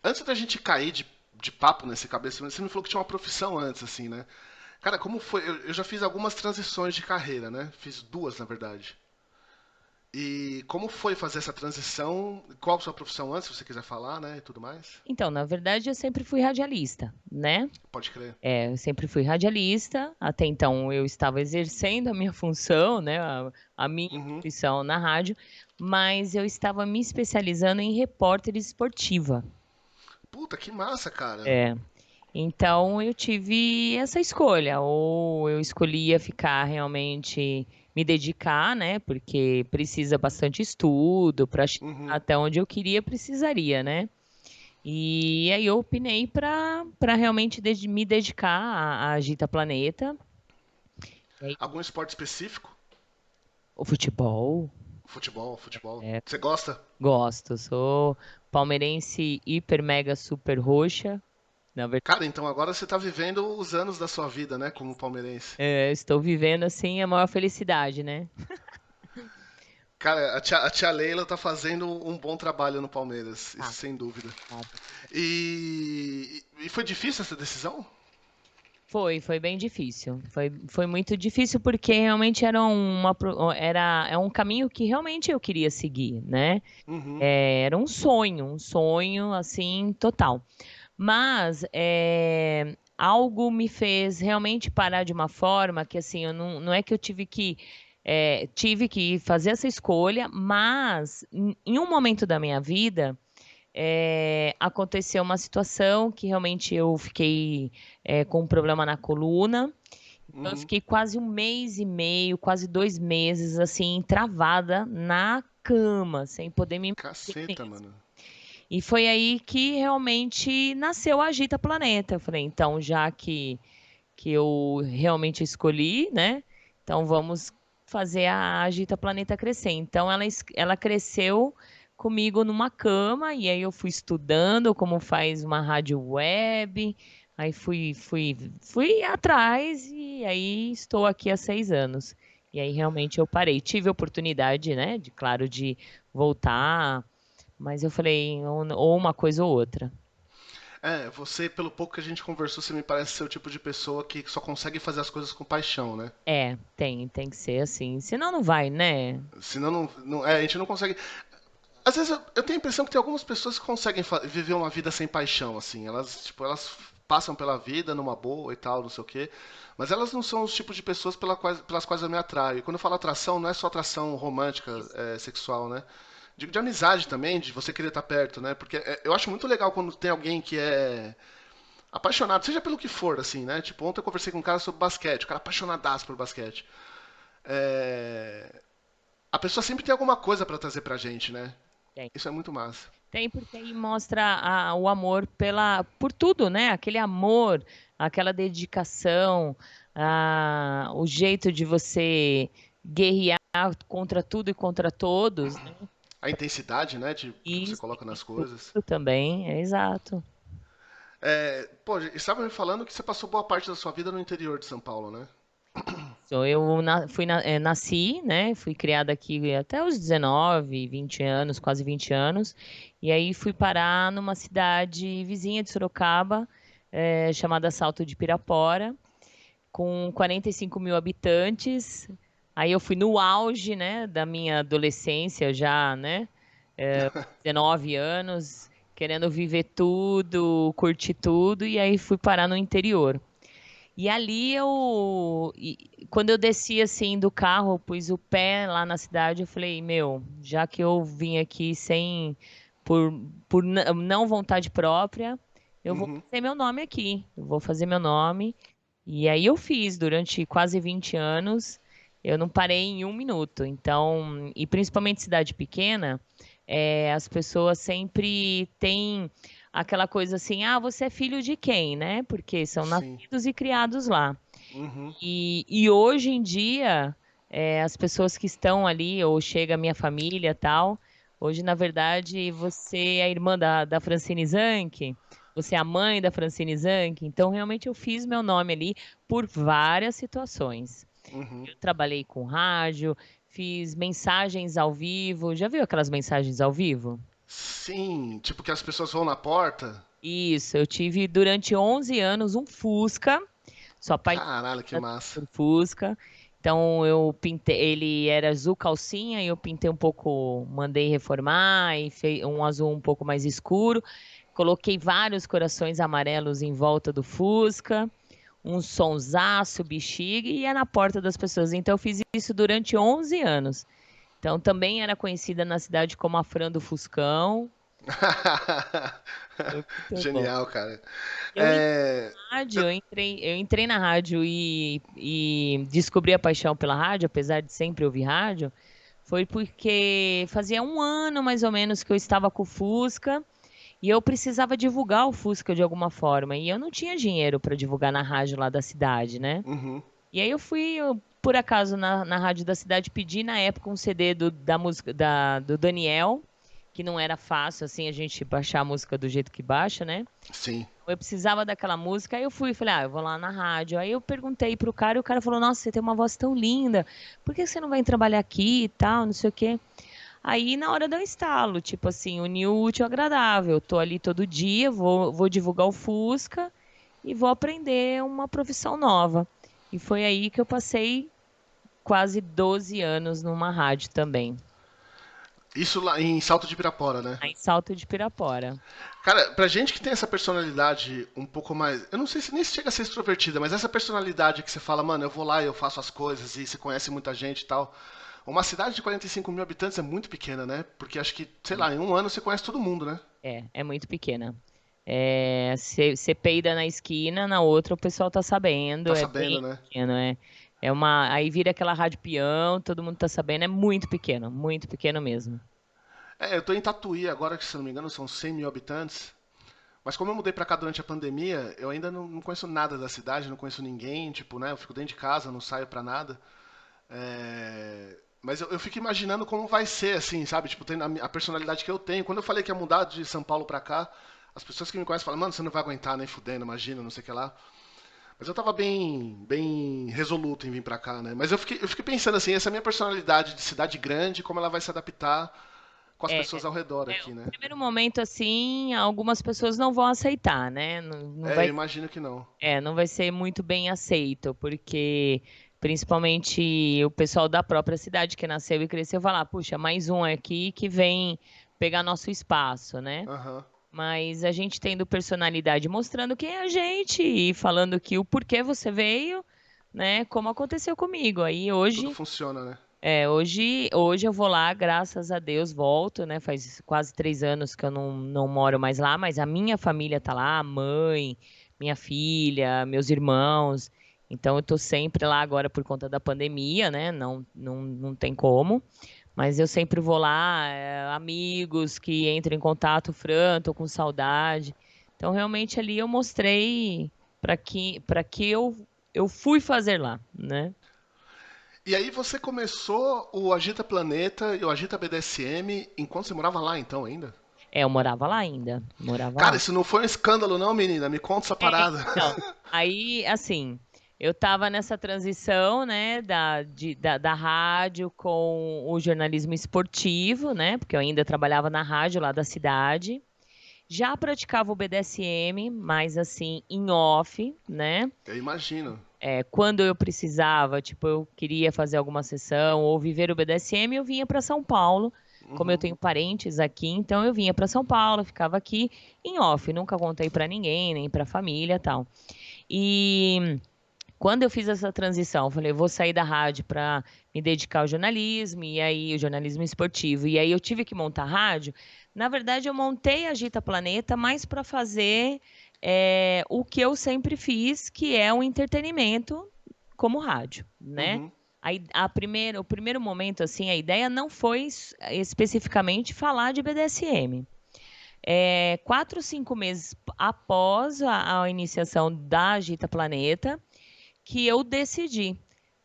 Antes da gente cair de papo nesse cabeça, você me falou que tinha uma profissão antes, assim, né? Cara, como foi? Eu já fiz algumas transições de carreira, né? Fiz duas, na verdade. E como foi fazer essa transição? Qual a sua profissão antes, se você quiser falar, né? E tudo mais? Então, na verdade, eu sempre fui radialista, né? Pode crer. Eu sempre fui radialista, até então eu estava exercendo a minha função, né, a minha Uhum. profissão na rádio, mas eu estava me especializando em repórter esportiva. Puta, que massa, cara. É. Então eu tive essa escolha, ou eu escolhia ficar realmente me dedicar, né, porque precisa bastante estudo para chegar Uhum. até onde eu queria, precisaria, né? E aí eu opinei para realmente me dedicar à Agita Planeta. E aí, Algum esporte específico? o futebol, Futebol, futebol. é, Você gosta? gosto. Sou palmeirense hiper mega super roxa. Na verdade, Cara, então agora você tá vivendo os anos da sua vida, né? Como palmeirense. estou vivendo assim a maior felicidade, né? Cara, a tia Leila tá fazendo um bom trabalho no Palmeiras, isso Ah, sem dúvida. tá. E foi difícil essa decisão? Foi bem difícil. Foi muito difícil porque realmente é um caminho que realmente eu queria seguir, né? Uhum. Era um sonho assim total. Mas algo me fez realmente parar de uma forma que assim, eu não é que eu tive que fazer essa escolha, mas em um momento da minha vida aconteceu uma situação que realmente eu fiquei com um problema na coluna. Então eu Uhum. fiquei quase um mês e meio, quase 2 meses, assim, travada na cama, sem poder me mexer Caceta, mesmo. mano. E foi aí que realmente nasceu a Agita Planeta. Eu falei, então, já que eu realmente escolhi, né? Então vamos fazer a Agita Planeta crescer. Então ela cresceu comigo numa cama, e aí eu fui estudando como faz uma rádio web. Aí fui atrás, e aí estou aqui há 6 anos. E aí realmente eu parei. Tive a oportunidade, né, de, claro, de voltar, mas eu falei, ou uma coisa ou outra. É, você, pelo pouco que a gente conversou, você me parece ser o tipo de pessoa que só consegue fazer as coisas com paixão, né? Tem que ser assim. Senão não vai, né? Senão a gente não consegue. Às vezes eu tenho a impressão que tem algumas pessoas que conseguem viver uma vida sem paixão, assim. Elas, tipo, elas passam pela vida numa boa e tal, não sei o quê. Mas elas não são os tipos de pessoas pelas quais eu me atraio. E quando eu falo atração, não é só atração romântica, Isso. sexual, né? Digo de amizade também, de você querer estar perto, né? Porque eu acho muito legal quando tem alguém que é apaixonado, seja pelo que for, assim, né? Tipo, ontem eu conversei com um cara sobre basquete, o cara apaixonadaço por basquete. É, a pessoa sempre tem alguma coisa pra trazer pra gente, né? Tem. Isso é muito massa. Tem porque aí mostra o amor por tudo, né? Aquele amor, aquela dedicação, o jeito de você guerrear contra tudo e contra todos, né? A intensidade, né, que você Isso, coloca nas coisas. tudo também, é exato. Pô, estava me falando que você passou boa parte da sua vida no interior de São Paulo, né? Eu nasci, né? Fui criada aqui até os 19, 20 anos, quase 20 anos. E aí fui parar numa cidade vizinha de Sorocaba, chamada Salto de Pirapora, com 45 mil habitantes. Aí eu fui no auge, né, da minha adolescência já, né? 19 anos, querendo viver tudo, curtir tudo, e aí fui parar no interior. E ali quando eu desci assim do carro, pus o pé lá na cidade, eu falei, meu, já que eu vim aqui por, por não vontade própria, eu vou Uhum. fazer meu nome aqui, eu vou fazer meu nome. E aí eu fiz durante quase 20 anos, eu não parei em um minuto. Então, e principalmente cidade pequena, as pessoas sempre têm aquela coisa assim, ah, você é filho de quem, né? Porque são Sim. nascidos e criados lá. Uhum. E hoje em dia, as pessoas que estão ali, ou chega a minha família tal, hoje, na verdade, você é a irmã da Francine Zanck, você é a mãe da Francine Zanck, então realmente eu fiz meu nome ali por várias situações. Uhum. Eu trabalhei com rádio, fiz mensagens ao vivo, já viu aquelas mensagens ao vivo? Sim, tipo que as pessoas vão na porta. Isso, eu tive durante 11 anos um Fusca, sou apaixonada Caralho, que massa. por Fusca. Então eu pintei, ele era azul calcinha e eu pintei um pouco, mandei reformar e fei um azul um pouco mais escuro. Coloquei vários corações amarelos em volta do Fusca, um sonsaço, bexiga e ia na porta das pessoas. Então eu fiz isso durante 11 anos. Então também era conhecida na cidade como a Fran do Fuscão. Foi muito bom. Genial, cara. Eu É, rádio, eu entrei na rádio e descobri a paixão pela rádio, apesar de sempre ouvir rádio, foi porque fazia um ano mais ou menos que eu estava com o Fusca e eu precisava divulgar o Fusca de alguma forma. E eu não tinha dinheiro para divulgar na rádio lá da cidade, né? uhum. E aí por acaso, na rádio da cidade, pedi na época um CD da música do Daniel, que não era fácil assim a gente baixar a música do jeito que baixa, né? Sim. Eu precisava daquela música, aí eu fui, falei, eu vou lá na rádio. Aí eu perguntei pro cara e o cara falou, nossa, você tem uma voz tão linda, por que você não vai trabalhar aqui e tal, não sei o quê. Aí na hora deu um estalo, tipo assim, unir o útil ao agradável. Eu tô ali todo dia, vou divulgar o Fusca e vou aprender uma profissão nova. E foi aí que eu passei quase 12 anos numa rádio também, Isso lá em Salto de Pirapora, né? lá em Salto de Pirapora. Cara, pra gente que tem essa personalidade um pouco mais. Eu não sei se nem chega a ser extrovertida, mas essa personalidade que você fala, mano, eu vou lá e eu faço as coisas e você conhece muita gente e tal. Uma cidade de 45 mil habitantes é muito pequena, né? Porque acho que, sei lá, em um ano você conhece todo mundo, né? É muito pequena. Você peida na esquina, na outra o pessoal tá sabendo, Tá é sabendo, bem né? pequeno, aí vira aquela rádio peão, todo mundo tá sabendo, é muito pequeno mesmo. É, eu tô em Tatuí agora, que se não me engano são 100 mil habitantes. Mas como eu mudei pra cá durante a pandemia, eu ainda não conheço nada da cidade, não conheço ninguém, tipo, né? Eu fico dentro de casa, não saio pra nada. Mas eu fico imaginando como vai ser, assim, sabe? Tipo, tendo a personalidade que eu tenho. Quando eu falei que ia mudar de São Paulo pra cá, as pessoas que me conhecem falam, mano, você não vai aguentar nem fudendo, imagina, não sei o que lá. Mas eu tava bem resoluto em vir pra cá, né? Mas eu fiquei pensando assim, essa minha personalidade de cidade grande, como ela vai se adaptar com as É, pessoas ao redor aqui, o né? primeiro momento, assim, algumas pessoas não vão aceitar, né? Não, não É, eu vai, imagino que não. não vai ser muito bem aceito, porque principalmente o pessoal da própria cidade que nasceu e cresceu vai lá, puxa, mais um aqui que vem pegar nosso espaço, né? Aham. Mas a gente tendo personalidade, mostrando quem é a gente e falando que o porquê você veio, né? Como aconteceu comigo. Aí Tudo hoje, funciona, né? hoje eu vou lá, graças a Deus, volto, né? Faz quase 3 anos que eu não moro mais lá, mas a minha família tá lá, a mãe, minha filha, meus irmãos. Então eu tô sempre lá agora por conta da pandemia, né? Não tem como. Mas eu sempre vou lá, amigos que entram em contato, Fran, tô com saudade. Então, realmente ali eu mostrei para que eu fui fazer lá, né? E aí você começou o Agita Planeta e o Agita BDSM enquanto você morava lá, então, ainda? Eu morava lá ainda, morava Cara, lá. isso não foi um escândalo, não, menina? Me conta essa parada. Então, aí, assim, eu estava nessa transição, né, da rádio com o jornalismo esportivo, né, porque eu ainda trabalhava na rádio lá da cidade. Já praticava o BDSM, mas assim, em off, né? Eu imagino. Quando eu precisava, tipo, eu queria fazer alguma sessão ou viver o BDSM, eu vinha para São Paulo. Como eu Uhum. tenho parentes aqui, então eu vinha para São Paulo, ficava aqui em off, nunca contei para ninguém, nem para família, tal. E quando eu fiz essa transição, eu falei, vou sair da rádio para me dedicar ao jornalismo, e aí o jornalismo esportivo, e aí eu tive que montar rádio. Na verdade, eu montei a Gita Planeta mais para fazer o que eu sempre fiz, que é o entretenimento como rádio, né? Uhum. O primeiro momento, assim, a ideia não foi especificamente falar de BDSM. 4, 5 meses após a iniciação da Agita Planeta, que eu decidi.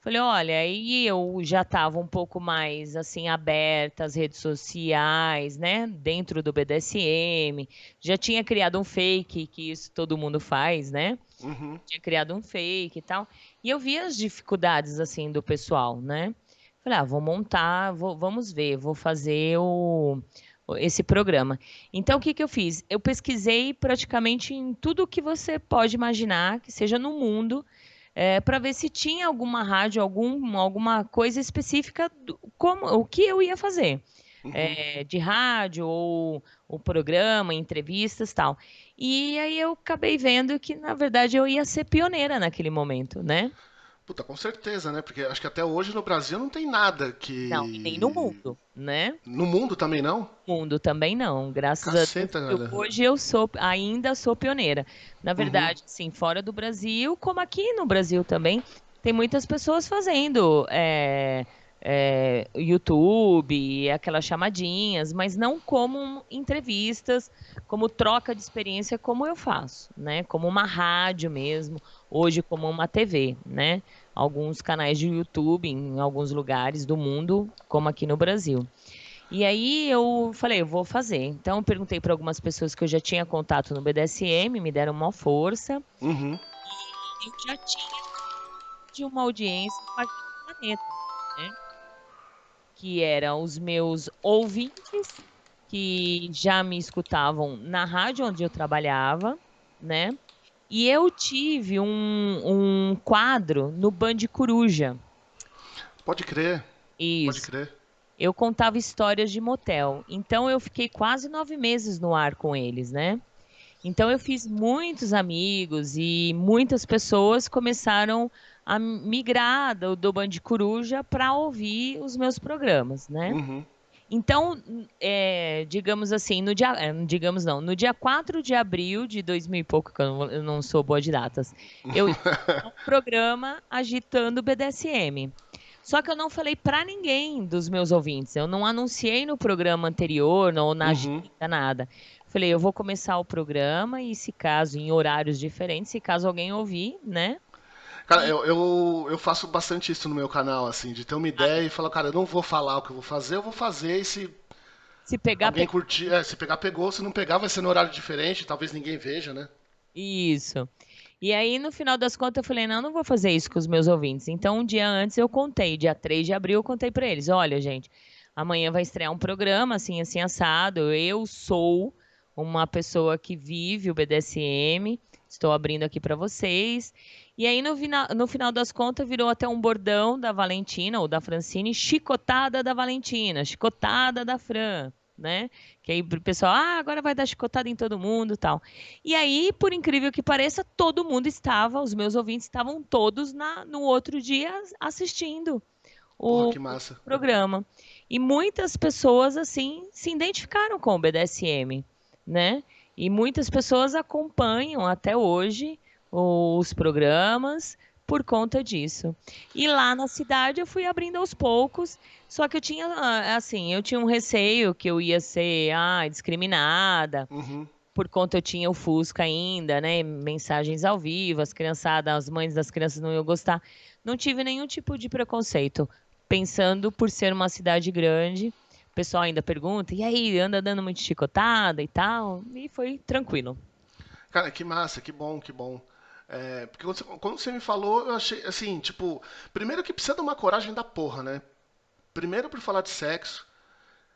Falei, olha, aí eu já estava um pouco mais assim aberta às redes sociais, né, dentro do BDSM. Já tinha criado um fake, que isso todo mundo faz, né? Uhum. Tinha criado um fake e tal. E eu vi as dificuldades assim do pessoal, né? Falei, vou montar, vamos ver, vou fazer esse programa. Então, o que que eu fiz? Eu pesquisei praticamente em tudo que você pode imaginar que seja no mundo, para ver se tinha alguma rádio, alguma coisa específica como o que eu ia fazer. Uhum. De rádio ou o programa, entrevistas, tal. E aí eu acabei vendo que, na verdade, eu ia ser pioneira naquele momento, né? Puta, com certeza, né? Porque acho que até hoje no Brasil não tem nada Não, e nem no que. mundo, né? No mundo também não? Mundo também não. Graças a Deus, Caceta, cara. hoje ainda sou pioneira. Na Uhum. verdade, sim, fora do Brasil, como aqui no Brasil também, tem muitas pessoas fazendo YouTube, aquelas chamadinhas, mas não como entrevistas, como troca de experiência, como eu faço, né? Como uma rádio mesmo, hoje como uma TV, né? Alguns canais de YouTube em alguns lugares do mundo, como aqui no Brasil. E aí eu falei, eu vou fazer. Então eu perguntei para algumas pessoas que eu já tinha contato no BDSM, me deram uma força. Uhum. Eu já tinha de uma audiência com a Gente Planeta, né? Que eram os meus ouvintes que já me escutavam na rádio onde eu trabalhava, né? E eu tive um quadro no Band Coruja. Pode crer, pode Isso. crer. Eu contava histórias de motel. Então eu fiquei quase 9 meses no ar com eles, né? Então eu fiz muitos amigos e muitas pessoas começaram a migrar do Band Coruja para ouvir os meus programas, né? Uhum. Então, digamos assim, digamos não, no dia 4 de abril de 2000 e pouco, que eu não sou boa de datas, eu ia ter um programa agitando o BDSM. Só que eu não falei para ninguém dos meus ouvintes. Eu não anunciei no programa anterior, ou na Uhum. agenda, nada. Falei, eu vou começar o programa e, se caso, em horários diferentes, se caso alguém ouvir, né? Cara, E eu faço bastante isso no meu canal, assim, de ter uma ideia e falar, cara, eu não vou falar o que eu vou fazer e se se pegar, alguém pegou. curtir, se pegar, pegou, se não pegar, vai ser no horário diferente, talvez ninguém veja, né? Isso. E aí, no final das contas, eu falei, não, não vou fazer isso com os meus ouvintes. Então, um dia antes eu contei, dia 3 de abril, eu contei para eles, olha, gente, amanhã vai estrear um programa, assim, assim, assado. Eu sou uma pessoa que vive o BDSM, estou abrindo aqui para vocês. E aí, no final das contas, virou até um bordão da Valentina, ou da Francine, chicotada da Valentina, chicotada da Fran, né? Que aí o pessoal, agora vai dar chicotada em todo mundo, tal. E aí, por incrível que pareça, todo mundo estava, os meus ouvintes estavam todos no outro dia assistindo Porra, o que massa. programa. E muitas pessoas, assim, se identificaram com o BDSM, né? E muitas pessoas acompanham até hoje os programas por conta disso. E lá na cidade eu fui abrindo aos poucos, só que eu tinha, assim, eu tinha um receio que eu ia ser, discriminada, Uhum. por conta eu tinha o Fusca ainda, né? Mensagens ao vivo, as criançadas, as mães das crianças não iam gostar. Não tive nenhum tipo de preconceito. Pensando por ser uma cidade grande, o pessoal ainda pergunta, e aí, anda dando muito chicotada e tal? E foi tranquilo. Cara, que massa, que bom, que bom. Porque quando você me falou, eu achei, assim, tipo, primeiro que precisa de uma coragem da porra, né? Primeiro por falar de sexo,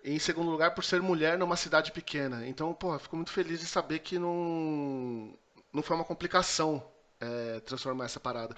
e em segundo lugar por ser mulher numa cidade pequena. Então, porra, fico muito feliz de saber que não foi uma complicação transformar essa parada.